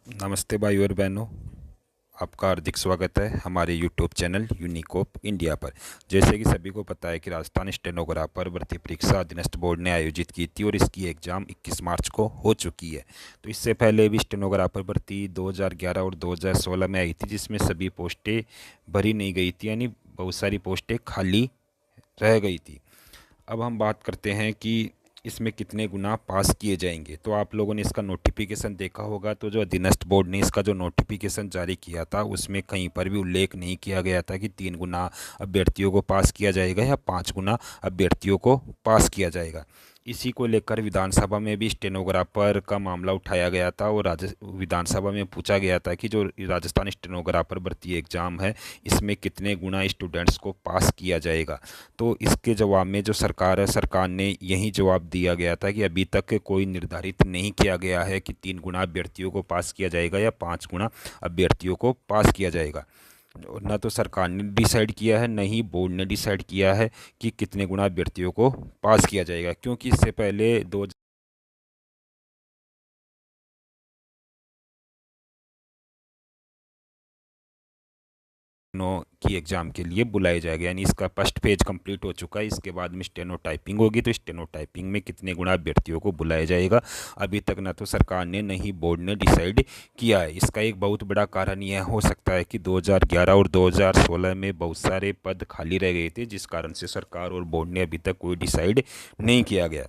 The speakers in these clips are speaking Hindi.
नमस्ते भाई और बहनों। आपका हार्दिक स्वागत है हमारे यूट्यूब चैनल यूनिकोप इंडिया पर। जैसे कि सभी को पता है कि राजस्थान स्टेनोग्राफर भर्ती परीक्षा अधीनस्थ बोर्ड ने आयोजित की थी और इसकी एग्ज़ाम 21 मार्च को हो चुकी है। तो इससे पहले भी स्टेनोग्राफर भर्ती 2011 और 2016 में आई थी, जिसमें सभी पोस्टें भरी नहीं गई थी, यानी बहुत सारी पोस्टें खाली रह गई थी। अब हम बात करते हैं कि इसमें कितने गुना पास किए जाएंगे। तो आप लोगों ने इसका नोटिफिकेशन देखा होगा। तो जो अधीनस्थ बोर्ड ने इसका जो नोटिफिकेशन जारी किया था उसमें कहीं पर भी उल्लेख नहीं किया गया था कि 3 गुना अभ्यर्थियों को पास किया जाएगा या 5 गुना अभ्यर्थियों को पास किया जाएगा। इसी को लेकर विधानसभा में भी स्टेनोग्राफर का मामला उठाया गया था और विधानसभा में पूछा गया था कि जो राजस्थान स्टेनोग्राफर भर्ती एग्ज़ाम है इसमें कितने गुना स्टूडेंट्स को पास किया जाएगा। तो इसके जवाब में जो सरकार है, सरकार ने यही जवाब दिया गया था कि अभी तक कोई निर्धारित नहीं किया गया है कि 3 गुना अभ्यर्थियों को पास किया जाएगा या 5 गुना अभ्यर्थियों को पास किया जाएगा। और न तो सरकार ने डिसाइड किया है, न ही बोर्ड ने डिसाइड किया है कि कितने गुना अभ्यर्थियों को पास किया जाएगा, क्योंकि इससे पहले दो नो की एग्ज़ाम के लिए बुलाया जाएगा। यानी इसका फर्स्ट पेज कंप्लीट हो चुका है। इसके बाद में स्टेनो टाइपिंग होगी, तो स्टेनो टाइपिंग में कितने गुना अभ्यर्थियों को बुलाया जाएगा अभी तक न तो सरकार ने न ही बोर्ड ने डिसाइड किया है। इसका एक बहुत बड़ा कारण यह हो सकता है कि 2011 और 2016 में बहुत सारे पद खाली रह गए थे, जिस कारण से सरकार और बोर्ड ने अभी तक कोई डिसाइड नहीं किया गया।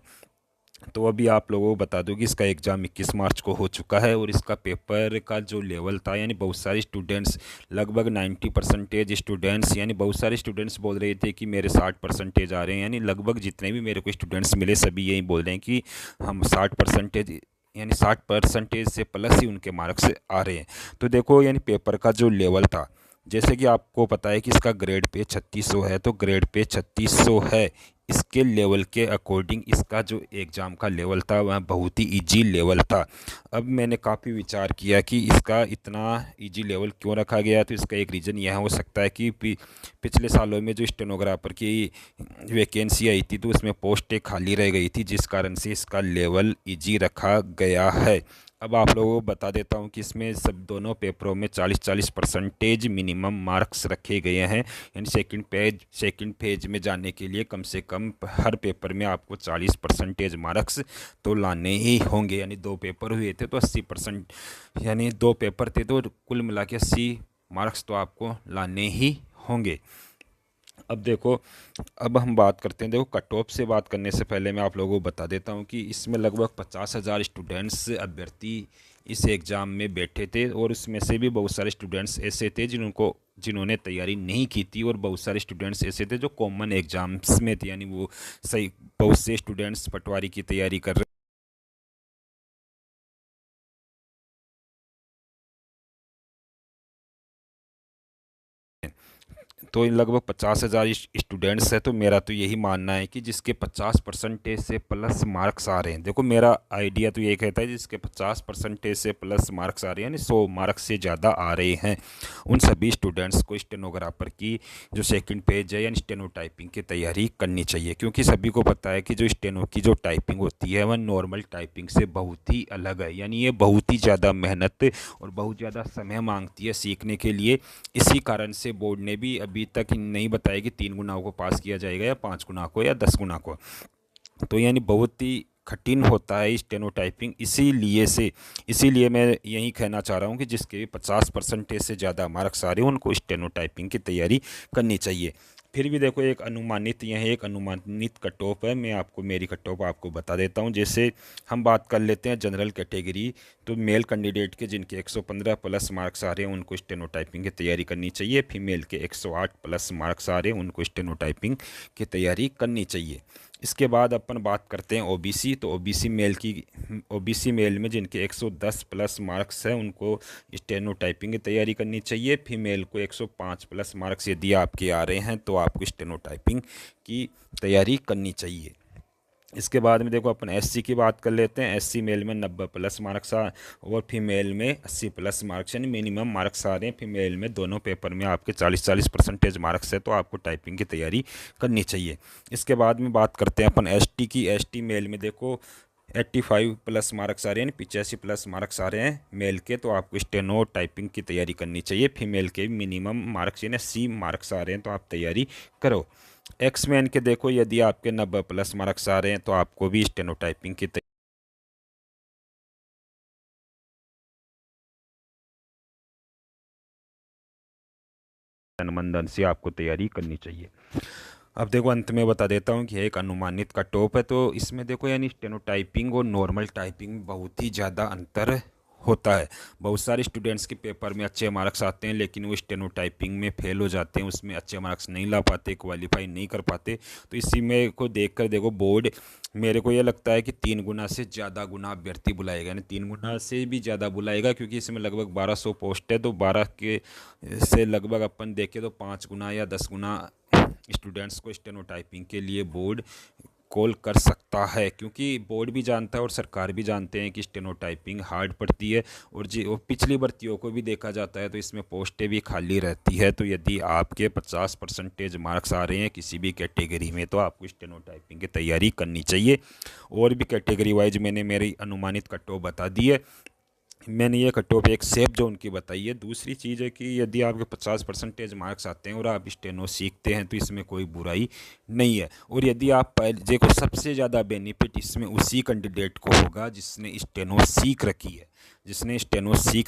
तो अभी आप लोगों को बता दूं कि इसका एग्ज़ाम 21 मार्च को हो चुका है और इसका पेपर का जो लेवल था, यानी बहुत सारे स्टूडेंट्स, लगभग 90% स्टूडेंट्स, यानी बहुत सारे स्टूडेंट्स बोल रहे थे कि मेरे 60% आ रहे हैं। यानी लगभग जितने भी मेरे को स्टूडेंट्स मिले सभी यही बोल रहे हैं कि हम 60%, यानी 60% से प्लस ही उनके मार्क्स आ रहे हैं। तो देखो, यानी पेपर का जो लेवल था, जैसे कि आपको पता है कि इसका ग्रेड पे 3600 है, तो ग्रेड पे 3600 है। इसके लेवल के अकॉर्डिंग इसका जो एग्ज़ाम का लेवल था वह बहुत ही इजी लेवल था। अब मैंने काफ़ी विचार किया कि इसका इतना इजी लेवल क्यों रखा गया। तो इसका एक रीज़न यह हो सकता है कि पिछले सालों में जो स्टेनोग्राफर की वैकेंसी आई थी तो उसमें पोस्टें खाली रह गई थी, जिस कारण से इसका लेवल इजी रखा गया है। अब आप लोगों को बता देता हूँ कि इसमें सब दोनों पेपरों में 40-40% मिनिमम मार्क्स रखे गए हैं। यानी सेकंड पेज में जाने के लिए कम से कम हर पेपर में आपको 40% मार्क्स तो लाने ही होंगे। यानी 2 पेपर हुए थे तो 80%, यानी 2 पेपर थे तो कुल मिला के 80 मार्क्स तो आपको लाने ही होंगे। अब देखो, अब हम बात करते हैं। देखो, कट ऑफ से बात करने से पहले मैं आप लोगों को बता देता हूँ कि इसमें लगभग 50,000 स्टूडेंट्स अभ्यर्थी इस एग्ज़ाम में बैठे थे और उसमें से भी बहुत सारे स्टूडेंट्स ऐसे थे जिन्होंने तैयारी नहीं की थी और बहुत सारे स्टूडेंट्स ऐसे थे जो कॉमन एग्ज़ाम्स में थे। यानी वो सही, बहुत से स्टूडेंट्स पटवारी की तैयारी कर रहे तो लगभग 50,000 स्टूडेंट्स है। तो मेरा तो यही मानना है कि जिसके 50% से प्लस मार्क्स आ रहे हैं, देखो मेरा आइडिया तो ये कहता है जिसके 50% से प्लस मार्क्स आ रहे हैं, यानी 100 मार्क्स से ज़्यादा आ रहे हैं, उन सभी स्टूडेंट्स को स्टेनोग्राफर की जो सेकंड पेज है यानी स्टेनो टाइपिंग की तैयारी करनी चाहिए। क्योंकि सभी को पता है कि जो स्टेनो की जो टाइपिंग होती है वह नॉर्मल टाइपिंग से बहुत ही अलग है। यानी ये बहुत ही ज़्यादा मेहनत और बहुत ज़्यादा समय मांगती है सीखने के लिए। इसी कारण से बोर्ड ने भी अभी तक नहीं बताया कि 3 गुना को पास किया जाएगा या 5 गुना को या 10 गुना को। तो यानी बहुत ही कठिन होता है स्टेनो टाइपिंग। इसीलिए मैं यही कहना चाह रहा हूँ कि जिसके 50% से ज़्यादा मार्क्स आ रहे हैं उनको स्टेनो टाइपिंग की तैयारी करनी चाहिए। फिर भी देखो, एक अनुमानित कट ऑफ है। मैं आपको मेरी कट ऑफ आपको बता देता हूँ। जैसे हम बात कर लेते हैं जनरल कैटेगरी, तो मेल कैंडिडेट के जिनके 115 प्लस मार्क्स आ रहे हैं उनको स्टेनो टाइपिंग की तैयारी करनी चाहिए। फीमेल के 108 प्लस मार्क्स आ रहे हैं उनको स्टेनो टाइपिंग की तैयारी करनी चाहिए। इसके बाद अपन बात करते हैं ओबीसी। तो ओबीसी मेल में जिनके 110 प्लस मार्क्स हैं उनको स्टेनो टाइपिंग की तैयारी करनी चाहिए। फीमेल को 105 प्लस मार्क्स यदि आपके आ रहे हैं तो आपको स्टेनो टाइपिंग की तैयारी करनी चाहिए। इसके बाद में देखो, अपन एससी की बात कर लेते हैं। एससी मेल में 90 प्लस मार्क्स आ और फीमेल में 80 प्लस मार्क्स, यानी मिनिमम मार्क्स आ रहे हैं। फीमेल में दोनों पेपर में आपके 40-40% मार्क्स है, तो आपको टाइपिंग की तैयारी करनी चाहिए। इसके बाद में बात करते हैं अपन एसटी की। एसटी मेल में देखो 85 प्लस मार्क्स आ रहे हैं, 85 प्लस मार्क्स आ रहे हैं मेल के, तो आपको स्टेनो टाइपिंग की तैयारी करनी चाहिए। फीमेल के मिनिमम मार्क्स यानी 80 मार्क्स आ रहे हैं तो आप तैयारी करो। एक्समैन के देखो, यदि आपके 90 प्लस मार्क्स आ रहे हैं तो आपको भी स्टेनो टाइपिंग की अनुबंधन से आपको तैयारी करनी चाहिए। अब देखो अंत में बता देता हूँ कि एक अनुमानित का टॉप है, तो इसमें देखो यानी स्टेनो टाइपिंग और नॉर्मल टाइपिंग में बहुत ही ज़्यादा अंतर होता है। बहुत सारे स्टूडेंट्स के पेपर में अच्छे मार्क्स आते हैं लेकिन वो स्टेनो टाइपिंग में फेल हो जाते हैं, उसमें अच्छे मार्क्स नहीं ला पाते, क्वालिफाई नहीं कर पाते। तो इसी में को देख कर देखो बोर्ड, मेरे को ये लगता है कि 3 गुना से ज़्यादा गुना अभ्यर्थी बुलाएगा, यानी 3 गुना से भी ज़्यादा बुलाएगा, क्योंकि इसमें लगभग 1200 पोस्ट है। तो 12 के से लगभग अपन देखें तो 5 गुना या 10 गुना स्टूडेंट्स को स्टेनो टाइपिंग के लिए बोर्ड कॉल कर सकता है, क्योंकि बोर्ड भी जानता है और सरकार भी जानते हैं कि स्टेनो टाइपिंग हार्ड पड़ती है। और जी और पिछली भर्तियों को भी देखा जाता है तो इसमें पोस्टें भी खाली रहती है। तो यदि आपके 50% मार्क्स आ रहे हैं किसी भी कैटेगरी में तो आपको स्टेनो टाइपिंग की तैयारी करनी चाहिए। और भी कैटेगरी वाइज मैंने मेरी अनुमानित कट ऑफ बता दी है, मैंने ये कट ऑफ एक सेफ जोन की बताई है। दूसरी चीज़ है कि यदि आपके 50% मार्क्स आते हैं और आप स्टेनो सीखते हैं तो इसमें कोई बुराई नहीं है। और यदि आप पहले देखो, सबसे ज़्यादा बेनिफिट इसमें उसी कैंडिडेट को होगा जिसने स्टेनो सीख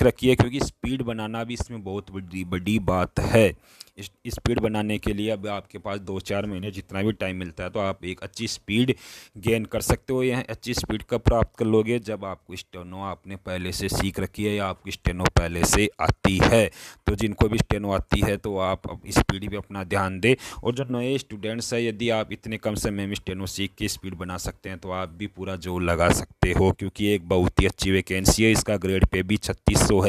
रखी है, क्योंकि स्पीड बनाना भी इसमें बहुत बड़ी बड़ी बात है। स्पीड बनाने के लिए अब आपके पास 2-4 महीने जितना भी टाइम मिलता है तो आप एक अच्छी स्पीड गेन कर सकते हो। यह अच्छी स्पीड कब प्राप्त कर लोगे, जब आपको स्टेनो आपने पहले से सीख रखी है या आपकी स्टेनो पहले से आती है। तो जिनको भी स्टेनो आती है तो आप अब स्पीड पे अपना ध्यान दें। और जो नए स्टूडेंट्स हैं, यदि आप इतने कम समय में स्टेनो सीख के स्पीड बना सकते हैं तो आप भी पूरा जोर लगा सकते हो, क्योंकि एक बहुत ही अच्छी वैकेंसी है। इसका ग्रेड पे भी 3600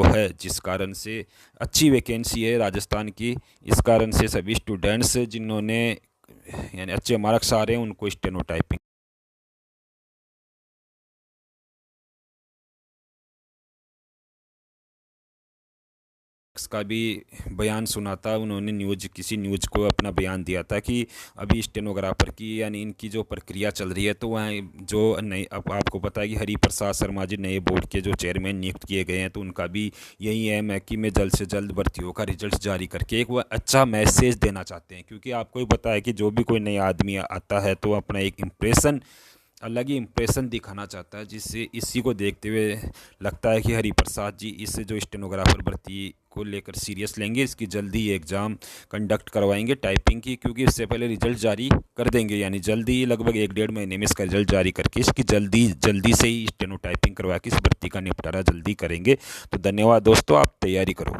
है, जिस कारण से अच्छी वैकेंसी है राजस्थान की। इस कारण से सभी स्टूडेंट्स जिन्होंने यानी अच्छे मार्क्स आ रहे हैं उनको स्टेनो टाइपिंग का भी बयान सुना था। उन्होंने किसी न्यूज़ को अपना बयान दिया था कि अभी स्टेनोग्राफर की यानी इनकी जो प्रक्रिया चल रही है, तो वहाँ जो नए, अब आपको पता है कि हरि प्रसाद शर्मा जी नए बोर्ड के जो चेयरमैन नियुक्त किए गए हैं, तो उनका भी यही एम है कि मैं जल्द से जल्द भर्तियों का रिजल्ट जारी करके एक वह अच्छा मैसेज देना चाहते हैं। क्योंकि आपको भी पता है कि जो भी कोई नया आदमी आता है तो अपना एक इम्प्रेशन, अलग ही इम्प्रेशन दिखाना चाहता है, जिससे इसी को देखते हुए लगता है कि हरिप्रसाद जी इस जो स्टेनोग्राफर भर्ती को लेकर सीरियस लेंगे, इसकी जल्दी एग्ज़ाम कंडक्ट करवाएंगे टाइपिंग की, क्योंकि इससे पहले रिजल्ट जारी कर देंगे, यानी जल्दी लगभग 1-1.5 महीने में इसका रिजल्ट जारी करके इसकी जल्दी से ही स्टेनो टाइपिंग करवा के इस भर्ती का निपटारा जल्दी करेंगे। तो धन्यवाद दोस्तों, आप तैयारी करो।